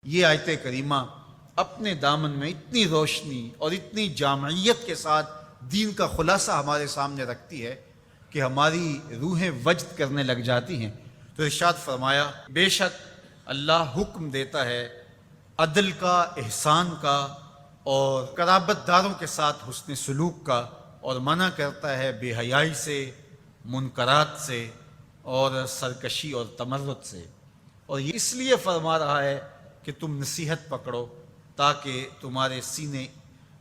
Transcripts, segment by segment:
یہ آیت کریمہ اپنے دامن میں اتنی روشنی اور اتنی جامعیت کے ساتھ دین کا خلاصہ ہمارے سامنے رکھتی ہے کہ ہماری روحیں وجد کرنے لگ جاتی ہیں۔ تو ارشاد فرمایا، بے شک اللہ حکم دیتا ہے عدل کا، احسان کا اور قرابت داروں کے ساتھ حسن سلوک کا، اور منع کرتا ہے بے حیائی سے، منکرات سے اور سرکشی اور تمرد سے۔ اور یہ اس لیے فرما رہا ہے کہ تم نصیحت پکڑو تاکہ تمہارے سینے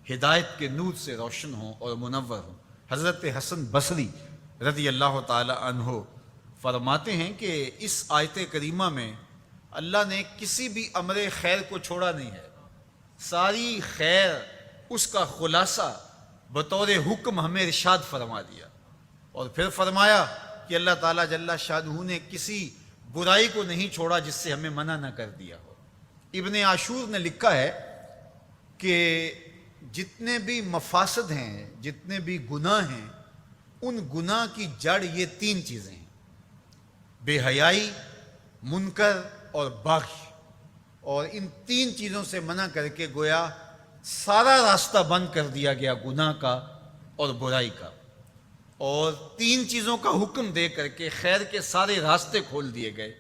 ہدایت کے نور سے روشن ہوں اور منور ہوں۔ حضرت حسن بصری رضی اللہ تعالی عنہ فرماتے ہیں کہ اس آیت کریمہ میں اللہ نے کسی بھی امر خیر کو چھوڑا نہیں ہے، ساری خیر اس کا خلاصہ بطور حکم ہمیں ارشاد فرما دیا، اور پھر فرمایا کہ اللہ تعالیٰ جل شانہ نے کسی برائی کو نہیں چھوڑا جس سے ہمیں منع نہ کر دیا ہو۔ ابن عاشور نے لکھا ہے کہ جتنے بھی مفاسد ہیں، جتنے بھی گناہ ہیں، ان گناہ کی جڑ یہ تین چیزیں ہیں: بے حیائی، منکر اور بغی۔ اور ان تین چیزوں سے منع کر کے گویا سارا راستہ بند کر دیا گیا گناہ کا اور برائی کا، اور تین چیزوں کا حکم دے کر کے خیر کے سارے راستے کھول دیے گئے۔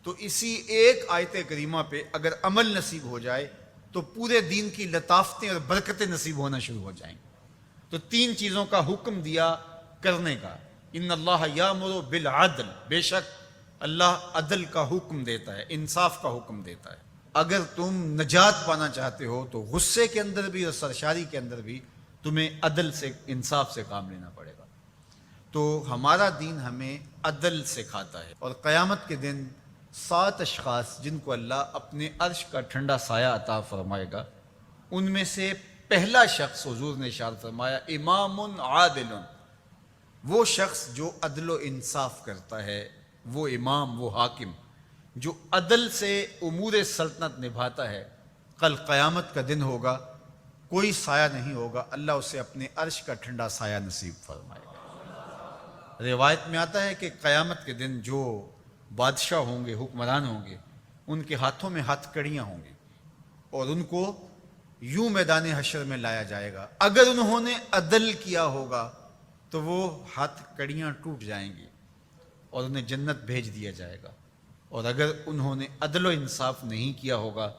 تو اسی ایک آیت کریمہ پہ اگر عمل نصیب ہو جائے تو پورے دین کی لطافتیں اور برکتیں نصیب ہونا شروع ہو جائیں۔ تو تین چیزوں کا حکم دیا کرنے کا، ان اللہ یامر بالعدل، بے شک اللہ عدل کا حکم دیتا ہے، انصاف کا حکم دیتا ہے۔ اگر تم نجات پانا چاہتے ہو تو غصے کے اندر بھی اور سرشاری کے اندر بھی تمہیں عدل سے، انصاف سے کام لینا پڑے گا۔ تو ہمارا دین ہمیں عدل سکھاتا ہے، اور قیامت کے دن 7 اشخاص جن کو اللہ اپنے عرش کا ٹھنڈا سایہ عطا فرمائے گا، ان میں سے پہلا شخص حضور نے ارشاد فرمایا امام عادل، وہ شخص جو عدل و انصاف کرتا ہے، وہ امام، وہ حاکم جو عدل سے امور سلطنت نبھاتا ہے، کل قیامت کا دن ہوگا، کوئی سایہ نہیں ہوگا، اللہ اسے اپنے عرش کا ٹھنڈا سایہ نصیب فرمائے گا۔ روایت میں آتا ہے کہ قیامت کے دن جو بادشاہ ہوں گے، حکمران ہوں گے، ان کے ہاتھوں میں ہتھ کڑیاں ہوں گی، اور ان کو یوں میدان حشر میں لایا جائے گا۔ اگر انہوں نے عدل کیا ہوگا تو وہ ہاتھ کڑیاں ٹوٹ جائیں گی اور انہیں جنت بھیج دیا جائے گا، اور اگر انہوں نے عدل و انصاف نہیں کیا ہوگا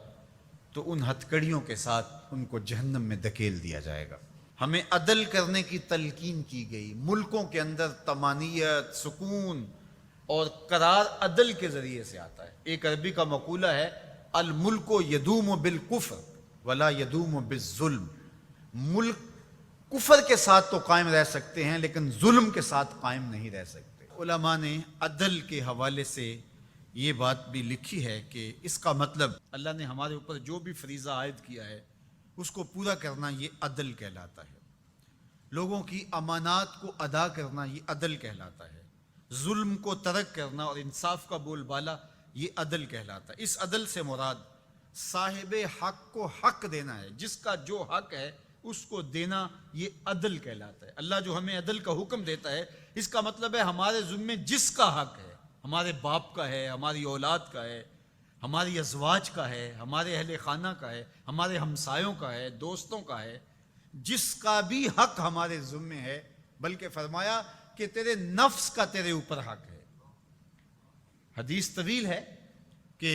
تو ان ہتھ کڑیوں کے ساتھ ان کو جہنم میں دھکیل دیا جائے گا۔ ہمیں عدل کرنے کی تلقین کی گئی۔ ملکوں کے اندر طمانینت، سکون اور قرار عدل کے ذریعے سے آتا ہے۔ ایک عربی کا مقولہ ہے، الملک یدوم بالکفر ولا یدوم بالظلم۔ ملک کفر کے ساتھ تو قائم رہ سکتے ہیں لیکن ظلم کے ساتھ قائم نہیں رہ سکتے۔ علماء نے عدل کے حوالے سے یہ بات بھی لکھی ہے کہ اس کا مطلب اللہ نے ہمارے اوپر جو بھی فریضہ عائد کیا ہے اس کو پورا کرنا یہ عدل کہلاتا ہے۔ لوگوں کی امانات کو ادا کرنا یہ عدل کہلاتا ہے۔ ظلم کو ترک کرنا اور انصاف کا بول بالا یہ عدل کہلاتا ہے۔ اس عدل سے مراد صاحب حق کو حق دینا ہے، جس کا جو حق ہے اس کو دینا یہ عدل کہلاتا ہے۔ اللہ جو ہمیں عدل کا حکم دیتا ہے، اس کا مطلب ہے ہمارے ذمے جس کا حق ہے، ہمارے باپ کا ہے، ہماری اولاد کا ہے، ہماری ازواج کا ہے، ہمارے اہل خانہ کا ہے، ہمارے ہمسایوں کا ہے، دوستوں کا ہے، جس کا بھی حق ہمارے ذمے ہے، بلکہ فرمایا کہ تیرے نفس کا تیرے اوپر حق ہے۔ حدیث طویل ہے کہ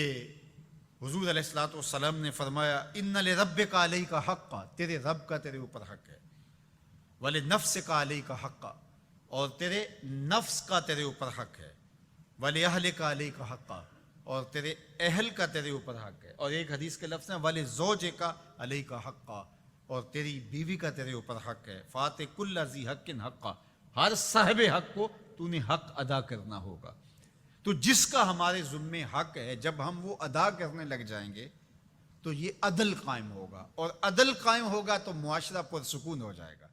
حضور علیہ الصلوۃ والسلام نے فرمایا ان لربک علیک حقا، تیرے رب کا تیرے اوپر حق ہے، ولنفسک علیک حقا، اور تیرے نفس کا تیرے اوپر حق ہے، ولأہلک علیک حقا، اور تیرے اہل کا تیرے اوپر حق ہے، اور ایک حدیث کے لفظ ہیں ولزوجک علیک حقا، اور تیری بیوی کا تیرے اوپر حق ہے، فآت کل ذی حق حقا، ہر صاحب حق کو تو نے حق ادا کرنا ہوگا۔ تو جس کا ہمارے ذمے حق ہے، جب ہم وہ ادا کرنے لگ جائیں گے تو یہ عدل قائم ہوگا، اور عدل قائم ہوگا تو معاشرہ پرسکون ہو جائے گا۔